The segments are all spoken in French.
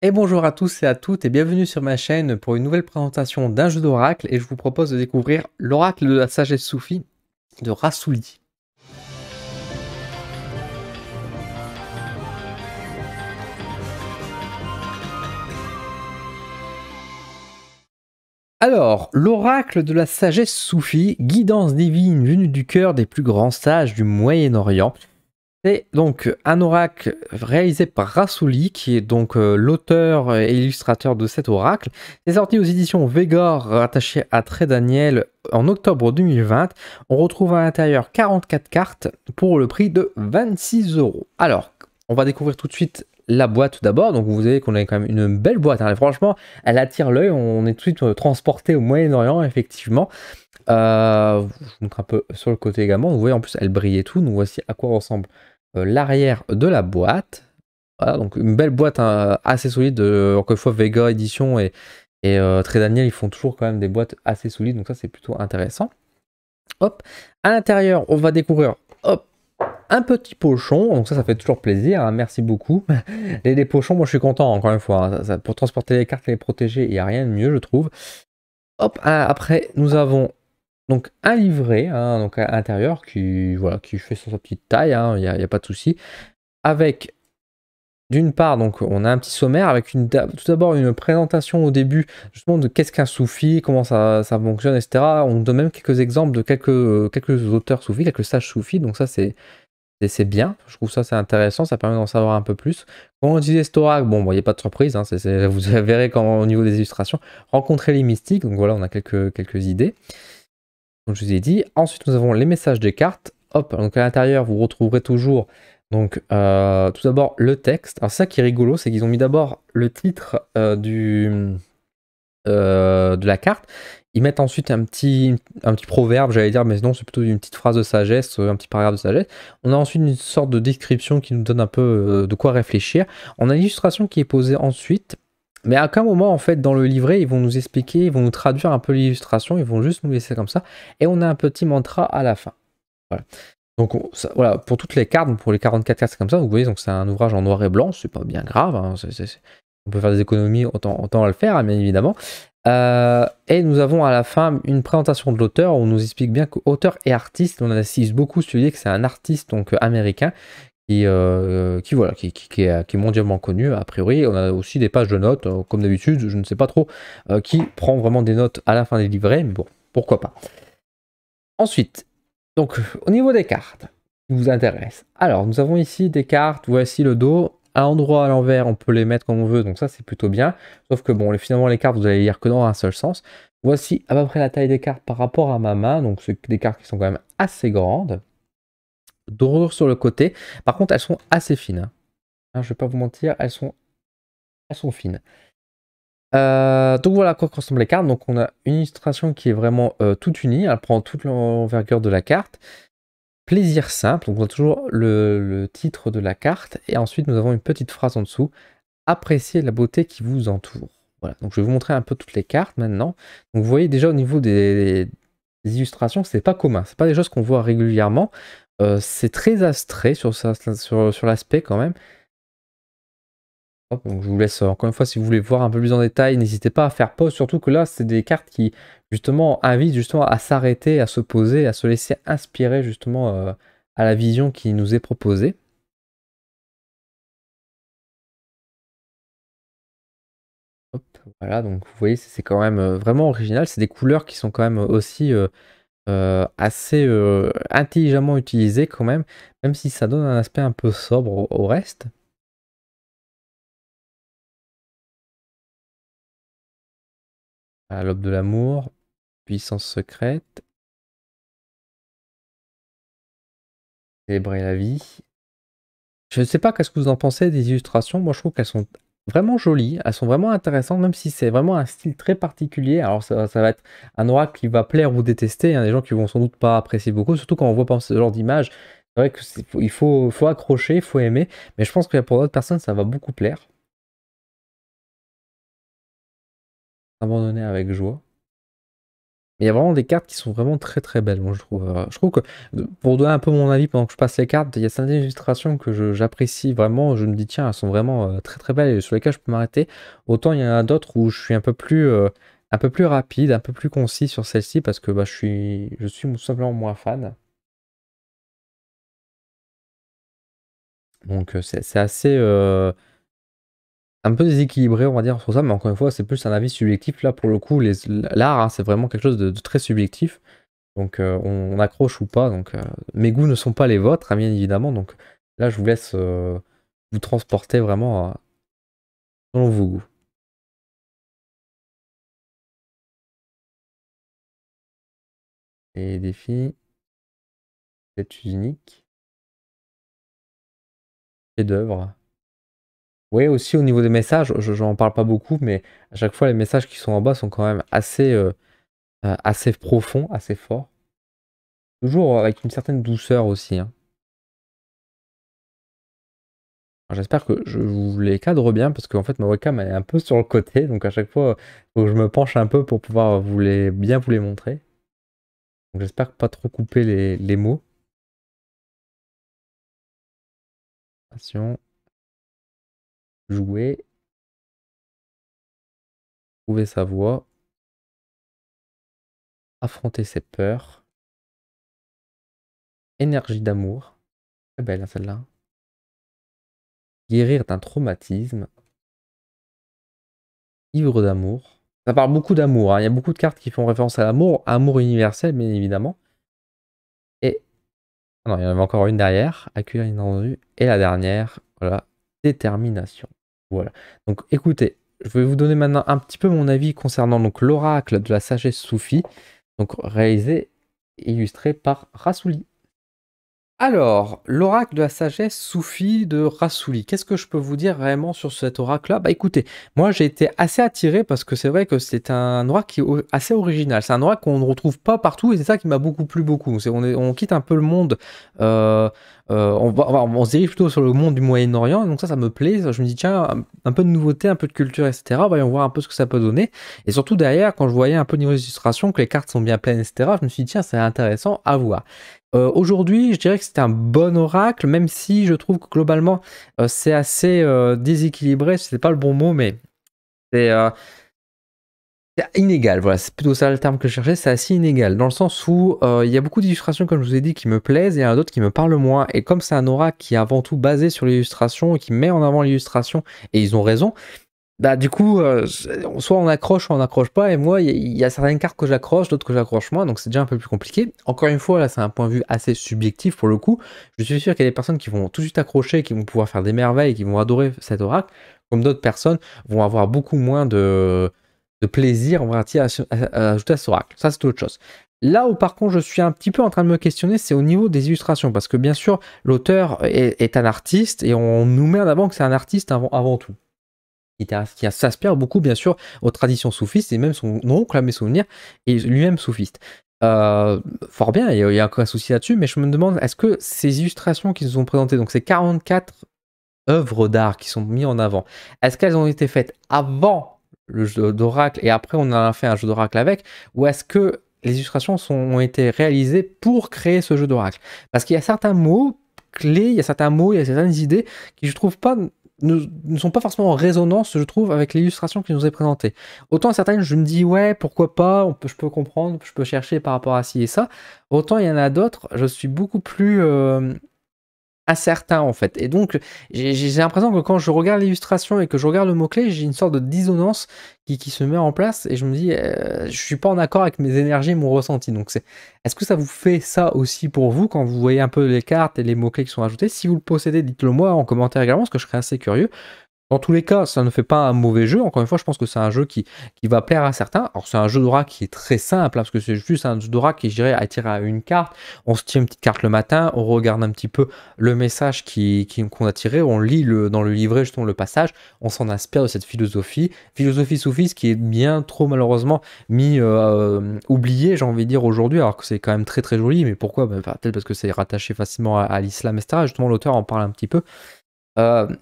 Et bonjour à tous et à toutes et bienvenue sur ma chaîne pour une nouvelle présentation d'un jeu d'oracle et je vous propose de découvrir l'oracle de la sagesse soufie de Rassouli. Alors, l'oracle de la sagesse soufie, guidance divine venue du cœur des plus grands sages du Moyen-Orient. C'est donc un oracle réalisé par Rassouli, qui est donc l'auteur et illustrateur de cet oracle. C'est sorti aux éditions Végor, rattaché à Très Daniel, en octobre 2020. On retrouve à l'intérieur 44 cartes pour le prix de 26 €. Alors, on va découvrir tout de suite la boîte tout d'abord. Donc, vous voyez qu'on a quand même une belle boîte, hein. Franchement, elle attire l'œil. On est tout de suite transporté au Moyen-Orient, effectivement. Je vous montre un peu sur le côté également. Vous voyez, en plus, elle brille et tout. Donc, voici à quoi ressemble l'arrière de la boîte. Voilà, donc une belle boîte, hein, assez solide. Encore une fois, Vega Edition et Très Daniel, ils font toujours quand même des boîtes assez solides. Donc ça, c'est plutôt intéressant. Hop. À l'intérieur, on va découvrir hop, un petit pochon. Donc ça fait toujours plaisir, hein. Merci beaucoup. Les pochons, moi, je suis content, encore une fois, hein. Pour transporter les cartes et les protéger, il n'y a rien de mieux, je trouve. Hop. Après, nous avons donc un livret, hein, donc à l'intérieur qui, voilà, qui fait sa petite taille, hein, il n'y a pas de souci. Avec, d'une part, donc on a un petit sommaire avec tout d'abord une présentation au début, justement, de qu'est-ce qu'un soufi, comment ça fonctionne, etc. On donne même quelques exemples de quelques auteurs soufis, quelques sages soufis, donc ça c'est bien, je trouve ça c'est intéressant, ça permet d'en savoir un peu plus. Comment utiliser Storac, bon, il n'y a pas de surprise, hein, vous verrez quand, au niveau des illustrations. Rencontrer les mystiques, donc voilà, on a quelques idées, comme je vous ai dit. Ensuite, nous avons les messages des cartes. Hop, donc à l'intérieur, vous retrouverez toujours donc tout d'abord le texte. Alors ça qui est rigolo, c'est qu'ils ont mis d'abord le titre de la carte. Ils mettent ensuite un petit proverbe, j'allais dire, mais non, c'est plutôt une petite phrase de sagesse, un petit paragraphe de sagesse. On a ensuite une sorte de description qui nous donne un peu de quoi réfléchir. On a l'illustration qui est posée ensuite. Mais à aucun moment, en fait, dans le livret, ils vont nous expliquer, ils vont nous traduire un peu l'illustration, ils vont juste nous laisser comme ça. Et on a un petit mantra à la fin. Voilà. Donc voilà, pour toutes les cartes, pour les 44 cartes, c'est comme ça. Vous voyez, donc c'est un ouvrage en noir et blanc, c'est pas bien grave, hein, on peut faire des économies, autant le faire, hein, bien évidemment. Et nous avons à la fin une présentation de l'auteur où on nous explique bien qu'auteur et artiste, on insiste beaucoup sur l'idée que c'est un artiste donc américain voilà, qui est mondialement connu a priori. On a aussi des pages de notes, comme d'habitude. Je ne sais pas trop qui prend vraiment des notes à la fin des livrets, mais bon, pourquoi pas. Ensuite, donc au niveau des cartes qui vous intéressent. Alors, nous avons ici des cartes, voici le dos. À l'endroit, à l'envers, on peut les mettre comme on veut, donc ça c'est plutôt bien. Sauf que bon, finalement les cartes, vous allez lire que dans un seul sens. Voici à peu près la taille des cartes par rapport à ma main, donc c'est des cartes qui sont quand même assez grandes. Dorure sur le côté. Par contre, elles sont assez fines, hein, je vais pas vous mentir, elles sont fines. Donc voilà à quoi ressemblent les cartes. Donc on a une illustration qui est vraiment toute unie, elle prend toute l'envergure de la carte. Plaisir simple, donc on a toujours le titre de la carte, et ensuite nous avons une petite phrase en dessous. Appréciez la beauté qui vous entoure. Voilà, donc je vais vous montrer un peu toutes les cartes maintenant. Donc vous voyez déjà au niveau des illustrations, c'est pas commun, c'est pas des choses qu'on voit régulièrement. C'est très abstrait sur l'aspect quand même. Hop, donc je vous laisse encore une fois, si vous voulez voir un peu plus en détail, n'hésitez pas à faire pause, surtout que là, c'est des cartes qui justement invitent justement à s'arrêter, à se poser, à se laisser inspirer justement à la vision qui nous est proposée. Hop, voilà, donc vous voyez, c'est quand même vraiment original. C'est des couleurs qui sont quand même aussi assez intelligemment utilisées quand même si ça donne un aspect un peu sobre au reste. À l'aube de l'amour, puissance secrète, célébrer la vie. Je ne sais pas qu'est-ce que vous en pensez des illustrations. Moi, je trouve qu'elles sont vraiment jolies, elles sont vraiment intéressantes, même si c'est vraiment un style très particulier. Alors, ça va être un oracle qui va plaire ou détester. Il y a des gens qui vont sans doute pas apprécier beaucoup, surtout quand on voit par ce genre d'image. C'est vrai que il faut accrocher, il faut aimer, mais je pense que pour d'autres personnes, ça va beaucoup plaire. Abandonner avec joie. Mais il y a vraiment des cartes qui sont vraiment très très belles, moi je trouve. Je trouve que, pour donner un peu mon avis pendant que je passe les cartes, il y a certaines illustrations que j'apprécie vraiment. Je me dis, tiens, elles sont vraiment très très belles et sur lesquelles je peux m'arrêter. Autant il y en a d'autres où je suis un peu plus rapide, un peu plus concis sur celle-ci parce que bah, je suis tout simplement moins fan. Donc c'est assez un peu déséquilibré, on va dire, sur ça, mais encore une fois, c'est plus un avis subjectif. Là, pour le coup, l'art, hein, c'est vraiment quelque chose de très subjectif. Donc on accroche ou pas. Donc mes goûts ne sont pas les vôtres, hein, bien évidemment. Donc là, je vous laisse vous transporter vraiment selon vos goûts. Les défis, c'est unique, chef-d'œuvre. Oui, aussi au niveau des messages, j'en parle pas beaucoup, mais à chaque fois, les messages qui sont en bas sont quand même assez profonds, assez forts. Toujours avec une certaine douceur aussi, hein. Alors, j'espère que je vous les cadre bien parce qu'en fait ma webcam elle est un peu sur le côté, donc à chaque fois faut que je me penche un peu pour pouvoir bien vous les montrer. Donc j'espère pas trop couper les mots. Passion, jouer, trouver sa voix, affronter ses peurs, énergie d'amour, très belle hein, celle-là, guérir d'un traumatisme, ivre d'amour. Ça parle beaucoup d'amour, hein. Il y a beaucoup de cartes qui font référence à l'amour, amour universel bien évidemment. Et ah non, il y en avait encore une derrière, accueillir l'inattendu. Et la dernière, voilà, détermination. Voilà. Donc écoutez, je vais vous donner maintenant un petit peu mon avis concernant donc l'oracle de la sagesse soufie, donc réalisé et illustré par Rassouli. Alors, l'oracle de la sagesse soufie de Rassouli. Qu'est-ce que je peux vous dire réellement sur cet oracle-là? Bah écoutez, moi j'ai été assez attiré parce que c'est vrai que c'est un oracle qui est assez original. C'est un oracle qu'on ne retrouve pas partout et c'est ça qui m'a beaucoup plu beaucoup. On quitte un peu le monde, on se dirige plutôt sur le monde du Moyen-Orient, donc ça me plaît. Je me dis tiens, un peu de nouveauté, un peu de culture, etc. Voyons voir un peu ce que ça peut donner. Et surtout derrière, quand je voyais un peu niveau des illustrations, que les cartes sont bien pleines, etc., je me suis dit tiens, c'est intéressant à voir. Aujourd'hui, je dirais que c'est un bon oracle, même si je trouve que globalement, c'est assez déséquilibré, c'est pas le bon mot, mais c'est inégal. Voilà, c'est plutôt ça le terme que je cherchais, c'est assez inégal, dans le sens où il y a beaucoup d'illustrations, comme je vous ai dit, qui me plaisent, et il y en a d'autres qui me parlent moins. Et comme c'est un oracle qui est avant tout basé sur l'illustration, et qui met en avant l'illustration, et ils ont raison, bah du coup, soit on accroche, soit on n'accroche pas, et moi, il y a certaines cartes que j'accroche, d'autres que j'accroche moins, donc c'est déjà un peu plus compliqué. Encore une fois, là, c'est un point de vue assez subjectif pour le coup. Je suis sûr qu'il y a des personnes qui vont tout de suite accrocher, qui vont pouvoir faire des merveilles, qui vont adorer cet oracle, comme d'autres personnes vont avoir beaucoup moins de plaisir, on va dire, à ajouter à cet oracle. Ça, c'est autre chose. Là où par contre je suis un petit peu en train de me questionner, c'est au niveau des illustrations, parce que bien sûr, l'auteur est un artiste, et on nous met en avant que c'est un artiste avant tout qui s'inspire beaucoup, bien sûr, aux traditions soufistes, et même son oncle, à mes souvenirs, est lui-même soufiste. Fort bien, il y a aucun souci là-dessus, mais je me demande, est-ce que ces illustrations qui nous ont présentées, donc ces 44 œuvres d'art qui sont mises en avant, est-ce qu'elles ont été faites avant le jeu d'oracle et après on a fait un jeu d'oracle avec, ou est-ce que les illustrations ont été réalisées pour créer ce jeu d'oracle? Parce qu'il y a certains mots clés, il y a certains mots, il y a certaines idées qui je trouve pas ne sont pas forcément en résonance, je trouve, avec l'illustration qui nous est présentée. Autant certaines, je me dis, ouais, pourquoi pas, je peux comprendre, je peux chercher par rapport à ci et ça. Autant il y en a d'autres, je suis beaucoup plus incertain en fait. Et donc, j'ai l'impression que quand je regarde l'illustration et que je regarde le mot-clé, j'ai une sorte de dissonance qui se met en place et je me dis, je suis pas en accord avec mes énergies et mon ressenti. Donc, est-ce que ça vous fait ça aussi pour vous quand vous voyez un peu les cartes et les mots-clés qui sont ajoutés? Si vous le possédez, dites-le moi en commentaire également, parce que je serais assez curieux. Dans tous les cas, ça ne fait pas un mauvais jeu. Encore une fois, je pense que c'est un jeu qui va plaire à certains. Alors, c'est un jeu d'oracle qui est très simple, hein, parce que c'est juste un jeu d'oracle qui, je dirais, attire à une carte. On se tire une petite carte le matin, on regarde un petit peu le message qu'on a tiré, on lit dans le livret, justement, le passage, on s'en inspire de cette philosophie. Philosophie soufiste qui est bien trop, malheureusement, oubliée, j'ai envie de dire, aujourd'hui, alors que c'est quand même très très joli. Mais pourquoi? Peut-être parce que c'est rattaché facilement à l'islam, etc. Justement, l'auteur en parle un petit peu.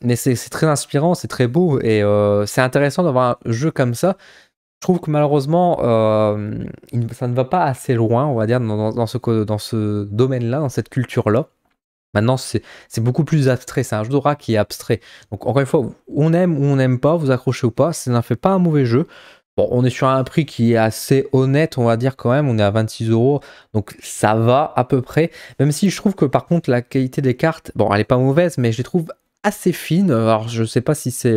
Mais c'est très inspirant, c'est très beau et c'est intéressant d'avoir un jeu comme ça Je trouve que malheureusement, ça ne va pas assez loin, on va dire, dans ce domaine-là, dans cette culture-là. Maintenant, c'est beaucoup plus abstrait, c'est un jeu d'aura qui est abstrait. Donc encore une fois, on aime ou on n'aime pas, vous accrochez ou pas, ça n'en fait pas un mauvais jeu. Bon, on est sur un prix qui est assez honnête, on va dire quand même, on est à 26 €, donc ça va à peu près. Même si je trouve que par contre la qualité des cartes, bon, elle est pas mauvaise, mais je les trouve assez fines. Alors je sais pas si c'est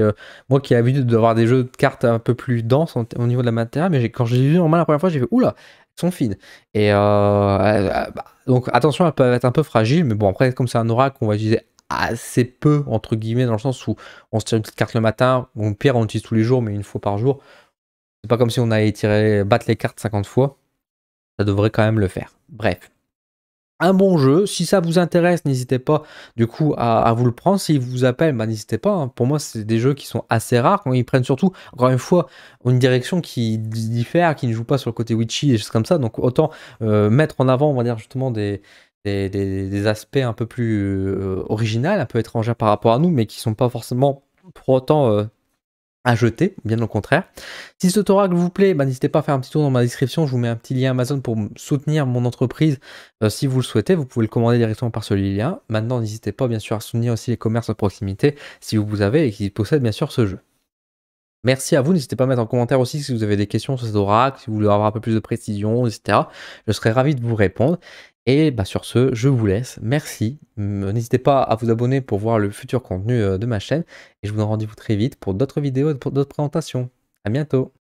moi qui ai l'habitude d'avoir des jeux de cartes un peu plus denses au niveau de la matière, mais quand j'ai vu en main la première fois, j'ai fait oula, elles sont fines. Et bah, donc attention, elles peuvent être un peu fragiles, mais bon après comme c'est un oracle, on va utiliser assez peu entre guillemets dans le sens où on se tire une petite carte le matin, ou au pire on l'utilise tous les jours, mais une fois par jour. C'est pas comme si on allait battre les cartes 50 fois. Ça devrait quand même le faire. Bref. Un bon jeu. Si ça vous intéresse, n'hésitez pas du coup à vous le prendre. S'il vous appelle, bah, n'hésitez pas, hein. Pour moi, c'est des jeux qui sont assez rares quand ils prennent surtout, encore une fois, une direction qui diffère, qui ne joue pas sur le côté witchy et choses comme ça. Donc autant mettre en avant, on va dire justement des aspects un peu plus originaux, un peu étrangers par rapport à nous, mais qui sont pas forcément pour autant à jeter, bien au contraire. Si ce oracle vous plaît, bah, n'hésitez pas à faire un petit tour dans ma description, je vous mets un petit lien Amazon pour soutenir mon entreprise. Si vous le souhaitez, vous pouvez le commander directement par celui-là. Maintenant, n'hésitez pas bien sûr à soutenir aussi les commerces à proximité si vous avez et qui possèdent bien sûr ce jeu. Merci à vous, n'hésitez pas à mettre en commentaire aussi si vous avez des questions sur cet oracle, si vous voulez avoir un peu plus de précision, etc. Je serai ravi de vous répondre. Et bah, sur ce, je vous laisse. Merci. N'hésitez pas à vous abonner pour voir le futur contenu de ma chaîne. Et je vous donne rendez-vous très vite pour d'autres vidéos et pour d'autres présentations. À bientôt.